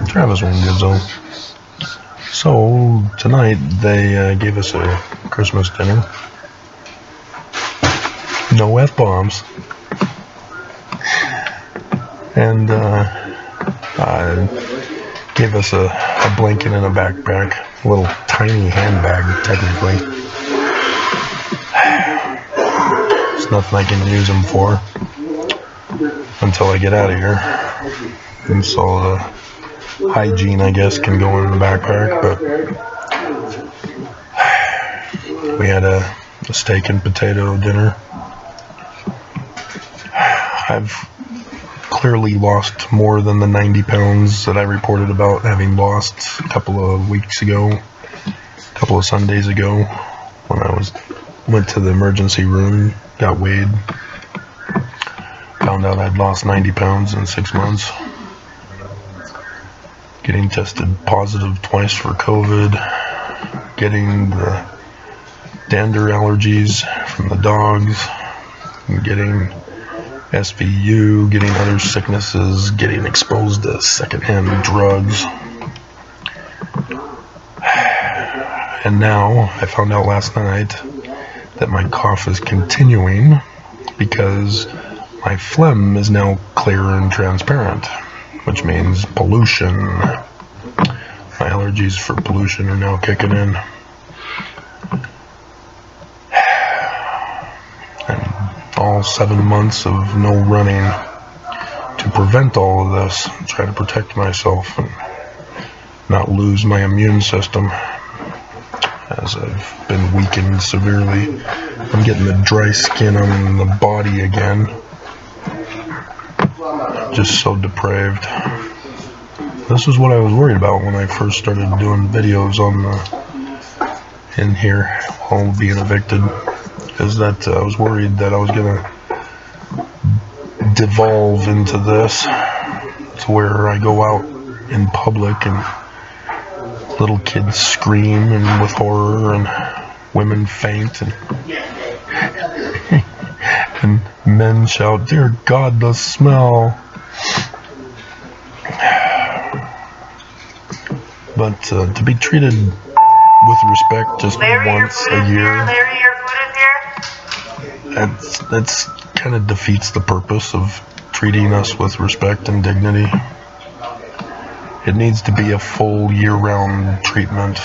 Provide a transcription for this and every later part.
Travis won't get zone. So tonight they gave us a Christmas dinner. No F-bombs. And gave us a blanket and a backpack. A little tiny handbag, technically. There's nothing I can use them for until I get out of here. And so the hygiene, I guess, can go in the backpack. But we had a steak and potato dinner. I've clearly lost more than the 90 pounds that I reported about having lost a couple of weeks ago, a couple of Sundays ago, when I went to the emergency room, got weighed, found out I'd lost 90 pounds in 6 months, getting tested positive twice for COVID, getting the dander allergies from the dogs, getting SVU, getting other sicknesses, getting exposed to secondhand drugs. And now, I found out last night that my cough is continuing because my phlegm is now clear and transparent, which means pollution. My allergies for pollution are now kicking in. All 7 months of no running to prevent all of this, try to protect myself and not lose my immune system as I've been weakened severely. I'm getting the dry skin on the body again. Just so depraved. This is what I was worried about when I first started doing videos in here while being evicted. Is that I was worried that I was going to devolve into this, to where I go out in public and little kids scream and with horror and women faint and men shout, "Dear God, the smell." But to be treated with respect just once a year, that's kind of defeats the purpose of treating us with respect and dignity. It needs to be a full year-round treatment.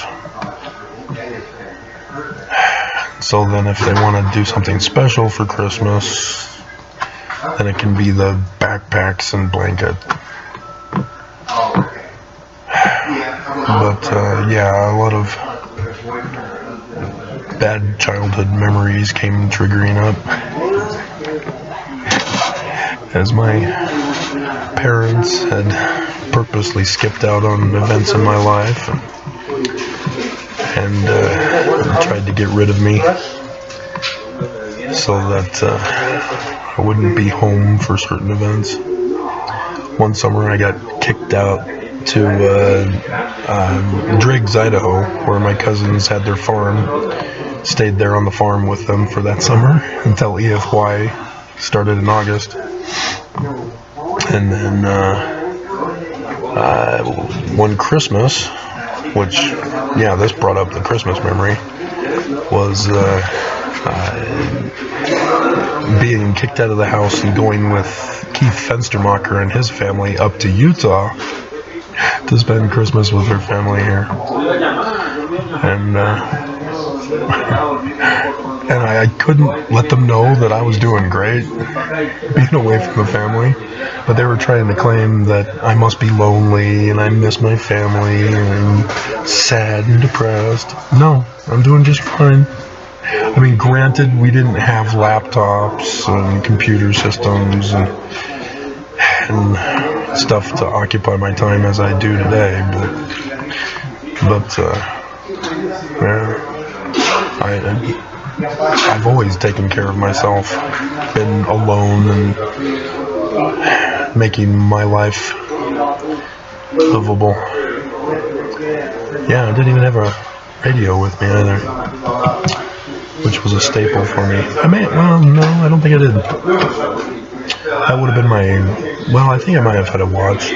So then if they want to do something special for Christmas, then it can be the backpacks and blanket. But yeah, a lot of bad childhood memories came triggering up as my parents had purposely skipped out on events in my life and tried to get rid of me so that I wouldn't be home for certain events. One summer I got kicked out to Driggs, Idaho, where my cousins had their farm. Stayed there on the farm with them for that summer until EFY started in August. And then one Christmas, which, yeah, this brought up the Christmas memory, was being kicked out of the house and going with Keith Fenstermacher and his family up to Utah to spend Christmas with her family here. And I couldn't let them know that I was doing great being away from the family, but they were trying to claim that I must be lonely and I miss my family and I'm sad and depressed. No, I'm doing just fine. I mean, granted, we didn't have laptops and computer systems and stuff to occupy my time as I do today, but I've always taken care of myself, been alone and making my life livable. Yeah, I didn't even have a radio with me either, which was a staple for me. No, I don't think I did. That would have been I think I might have had a watch.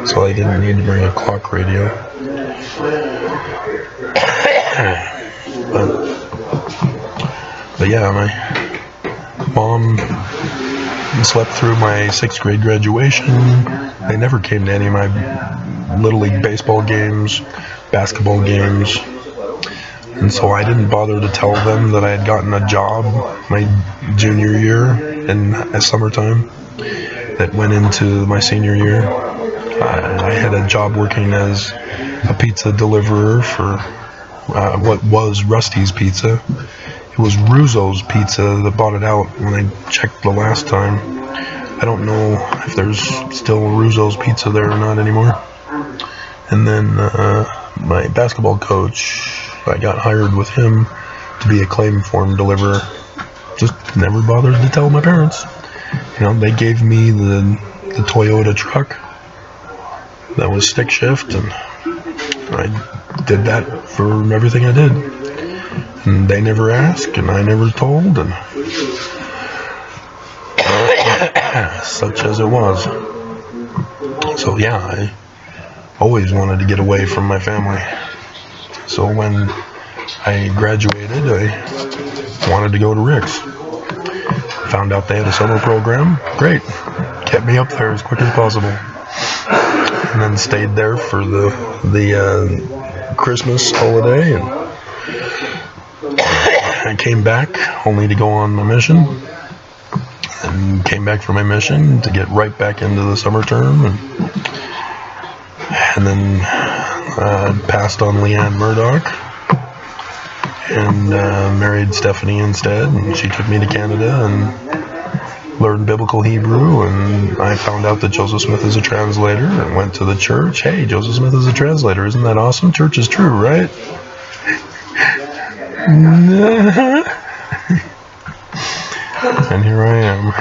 so I didn't need to bring a clock radio. But yeah, my mom slept through my 6th grade graduation. They never came to any of my Little League baseball games, basketball games. And so I didn't bother to tell them that I had gotten a job my junior year in summertime that went into my senior year. I had a job working as a pizza deliverer for what was Rusty's Pizza. It was Ruzzo's Pizza that bought it out when I checked the last time. I don't know if there's still Ruzzo's Pizza there or not anymore. And then my basketball coach, I got hired with him to be a claim form deliverer. Just never bothered to tell my parents. They gave me the Toyota truck that was stick shift, and I did that for everything I did. And they never asked, and I never told, and such as it was. So yeah, I always wanted to get away from my family. So when I graduated, I wanted to go to Rick's. Found out they had a summer program. Great. Kept me up there as quick as possible. And then stayed there for the Christmas holiday, and I came back only to go on my mission. And came back from my mission to get right back into the summer term, and then passed on Leanne Murdoch and married Stephanie instead, and she took me to Canada and learned biblical Hebrew, and I found out that Joseph Smith is a translator and went to the church. Hey, Joseph Smith is a translator. Isn't that awesome? Church is true, right? And here I am.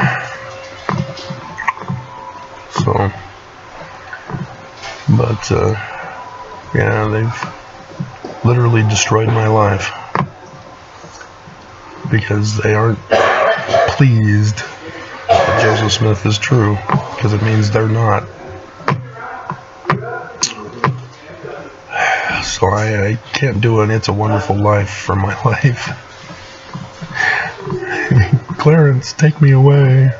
So, but yeah, they've literally destroyed my life because they aren't pleased that Joseph Smith is true, because it means they're not. So I can't do an It's a Wonderful Life for my life. Clarence, take me away.